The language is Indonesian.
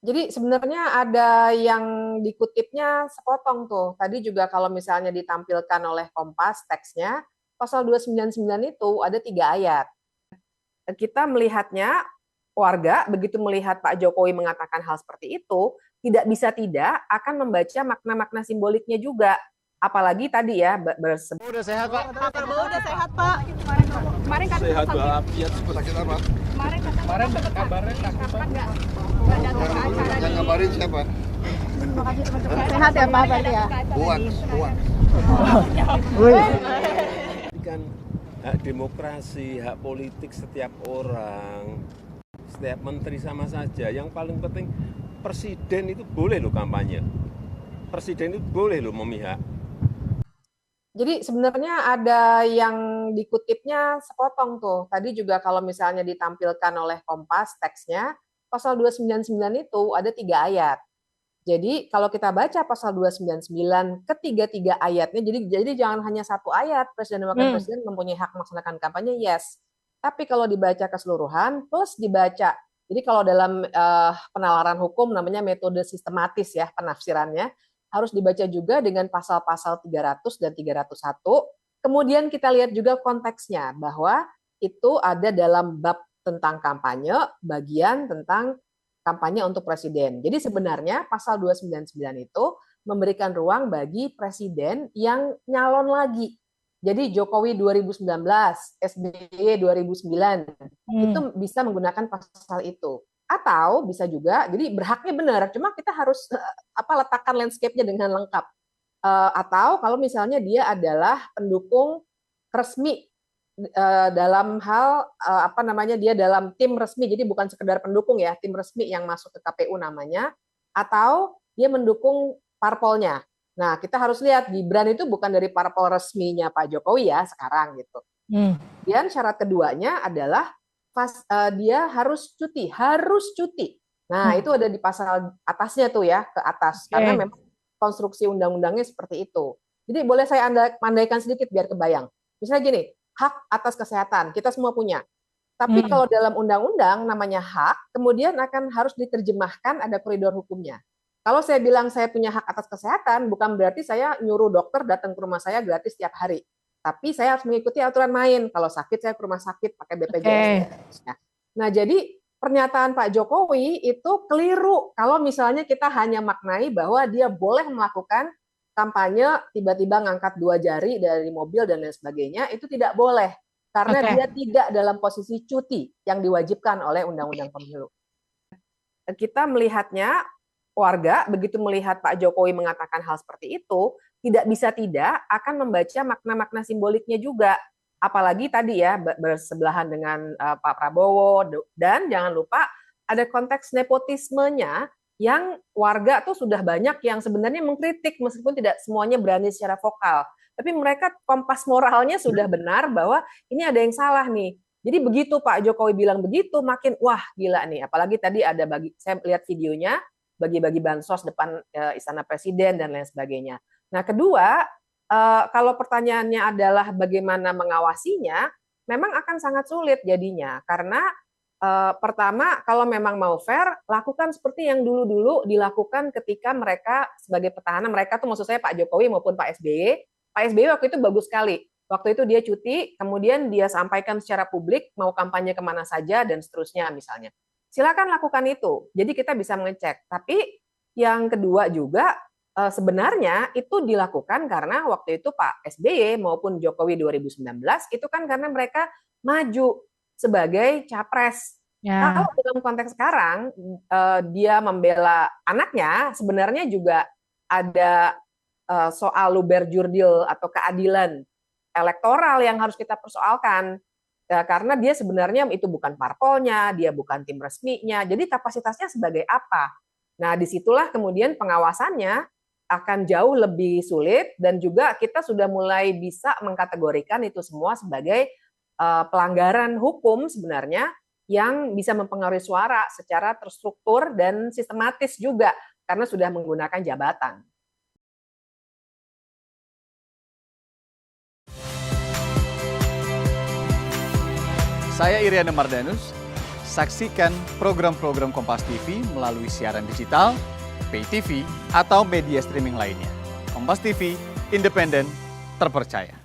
Jadi sebenarnya ada yang dikutipnya sepotong tuh. Tadi juga kalau misalnya ditampilkan oleh Kompas teksnya, pasal 299 itu ada 3 ayat. Kita melihatnya, warga begitu melihat Pak Jokowi mengatakan hal seperti itu, tidak bisa tidak akan membaca makna-makna simboliknya juga. Apalagi tadi ya, Udah sehat Pak? Pak Prabowo udah sehat Pak. Kemarin kan Sehat walafiat. Sakit apa? kemarin kabarnya sakit Pak. nggak datang ke acara Yang ngabarin siapa? sehat ya Pak berarti ya. Buat. Wih. Kan hak demokrasi, hak politik setiap orang, setiap menteri sama saja. Yang paling penting presiden itu boleh loh kampanye. Presiden itu boleh loh memihak. Jadi sebenarnya ada yang dikutipnya sepotong tuh. Tadi juga kalau misalnya ditampilkan oleh Kompas teksnya, pasal 299 itu ada 3 ayat. Jadi kalau kita baca pasal 299 ketiga-tiga ayatnya, jadi jangan hanya satu ayat presiden dan wakil presiden mempunyai hak melaksanakan kampanye, yes. Tapi kalau dibaca keseluruhan plus dibaca, jadi kalau dalam penalaran hukum namanya metode sistematis ya penafsirannya, harus dibaca juga dengan pasal-pasal 300 dan 301. Kemudian kita lihat juga konteksnya bahwa itu ada dalam bab tentang kampanye, bagian tentang kampanye untuk presiden. Jadi sebenarnya pasal 299 itu memberikan ruang bagi presiden yang nyalon lagi. Jadi Jokowi 2019, SBY 2009, itu bisa menggunakan pasal itu. Atau bisa juga, jadi berhaknya benar, cuma kita harus letakkan landscape-nya dengan lengkap. Atau kalau misalnya dia adalah pendukung resmi dalam hal dia dalam tim resmi, jadi bukan sekedar pendukung ya, tim resmi yang masuk ke KPU namanya, atau dia mendukung parpolnya. Nah, kita harus lihat Gibran itu bukan dari parpol resminya Pak Jokowi ya sekarang gitu. Dan syarat keduanya adalah dia harus cuti. Nah, itu ada di pasal atasnya tuh ya, ke atas. Karena memang konstruksi undang-undangnya seperti itu. Jadi boleh saya andaikan sedikit biar kebayang. Misalnya gini, hak atas kesehatan, kita semua punya. Tapi kalau dalam undang-undang namanya hak, kemudian akan harus diterjemahkan ada koridor hukumnya. Kalau saya bilang saya punya hak atas kesehatan, bukan berarti saya nyuruh dokter datang ke rumah saya gratis setiap hari. Tapi saya harus mengikuti aturan main. Kalau sakit, saya ke rumah sakit pakai BPJS. Nah, jadi pernyataan Pak Jokowi itu keliru kalau misalnya kita hanya maknai bahwa dia boleh melakukan kampanye tiba-tiba ngangkat 2 jari dari mobil dan lain sebagainya, itu tidak boleh. Karena dia tidak dalam posisi cuti yang diwajibkan oleh Undang-Undang Pemilu. Kita melihatnya, warga begitu melihat Pak Jokowi mengatakan hal seperti itu, tidak bisa tidak akan membaca makna-makna simboliknya juga. Apalagi tadi ya bersebelahan dengan Pak Prabowo, dan jangan lupa ada konteks nepotismenya yang warga tuh sudah banyak yang sebenarnya mengkritik meskipun tidak semuanya berani secara vokal. Tapi mereka kompas moralnya sudah benar bahwa ini ada yang salah nih. Jadi begitu Pak Jokowi bilang begitu, makin wah gila nih. Apalagi tadi ada saya lihat videonya, bagi-bagi bansos depan Istana Presiden dan lain sebagainya. Nah, kedua, kalau pertanyaannya adalah bagaimana mengawasinya, memang akan sangat sulit jadinya. Karena pertama, kalau memang mau fair, lakukan seperti yang dulu-dulu dilakukan ketika mereka sebagai petahana, mereka tuh maksud saya Pak Jokowi maupun Pak SBY. Pak SBY waktu itu bagus sekali. Waktu itu dia cuti, kemudian dia sampaikan secara publik mau kampanye kemana saja dan seterusnya misalnya. Silakan lakukan itu. Jadi kita bisa mengecek. Tapi yang kedua juga sebenarnya itu dilakukan karena waktu itu Pak SBY maupun Jokowi 2019 itu kan karena mereka maju sebagai capres. Kalau dalam konteks sekarang dia membela anaknya, sebenarnya juga ada soal luber jurdil atau keadilan elektoral yang harus kita persoalkan. Karena dia sebenarnya itu bukan parpolnya, dia bukan tim resminya, jadi kapasitasnya sebagai apa? Nah, disitulah kemudian pengawasannya akan jauh lebih sulit dan juga kita sudah mulai bisa mengkategorikan itu semua sebagai pelanggaran hukum sebenarnya yang bisa mempengaruhi suara secara terstruktur dan sistematis juga karena sudah menggunakan jabatan. Saya Iriana Mardanus. saksikan program-program Kompas TV melalui siaran digital, pay TV, atau media streaming lainnya. Kompas TV, independen, terpercaya.